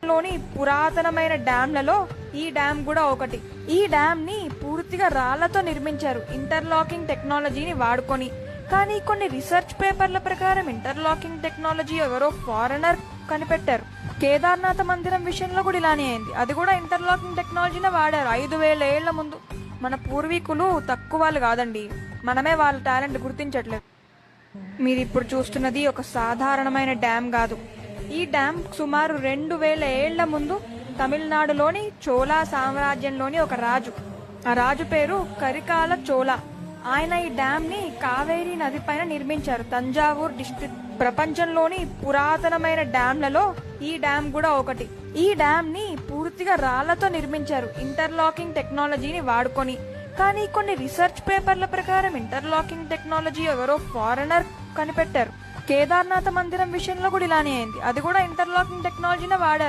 లోని పురాతనమైన డ్యాంలలో ఈ డ్యామ్ కూడా ఒకటి. ఈ డ్యామ్ ని పూర్తిగా రాళ్లతో నిర్మించారు ఇంటర్లాకింగ్ టెక్నాలజీని వాడుకొని. కానీ కొన్ని రీసెర్చ్ పేపర్ల ప్రకారం ఇంటర్లాకింగ్ టెక్నాలజీ ఎవరో ఫారెనర్ కనిపెట్టారు. కేదార్నాథ్ మందిరం విషయంలో కూడా ఇలానే అయింది. అది కూడా ఇంటర్లాకింగ్ టెక్నాలజీనే వాడారు 5000 ఏళ్ల ముందు. మన పూర్వీకులు తక్కువ వాళ్ళు కాదండి, మనమే వాళ్ళ టాలెంట్ గుర్తించట్లేదు. మీరు ఇప్పుడు చూస్తున్నది ఒక సాధారణమైన డ్యామ్ కాదు. ఈ డ్యామ్ సుమారు 2000 ఏళ్ల ముందు తమిళనాడులోని చోళా సామ్రాజ్యంలోని ఒక రాజు, ఆ రాజు పేరు కరికాల చోళ. ఆయన ఈ డ్యామ్ ని కావేరీ నది పైన నిర్మించారు, తంజావూర్ డిస్ట్రిక్ట్. ప్రపంచంలోని పురాతనమైన డ్యాంలలో ఈ డ్యామ్ కూడా ఒకటి. ఈ డ్యామ్ ని పూర్తిగా రాళ్లతో నిర్మించారు ఇంటర్లాకింగ్ టెక్నాలజీని వాడుకొని. కానీ కొన్ని రీసెర్చ్ పేపర్ల ప్రకారం ఇంటర్లాకింగ్ టెక్నాలజీ ఎవరో ఫారెనర్ కనిపెట్టారు. కేదార్నాథ్ మందిరం విషయంలో కూడా ఇలానే అయింది. అది కూడా ఇంటర్లాకింగ్ టెక్నాలజీనే వాడారు.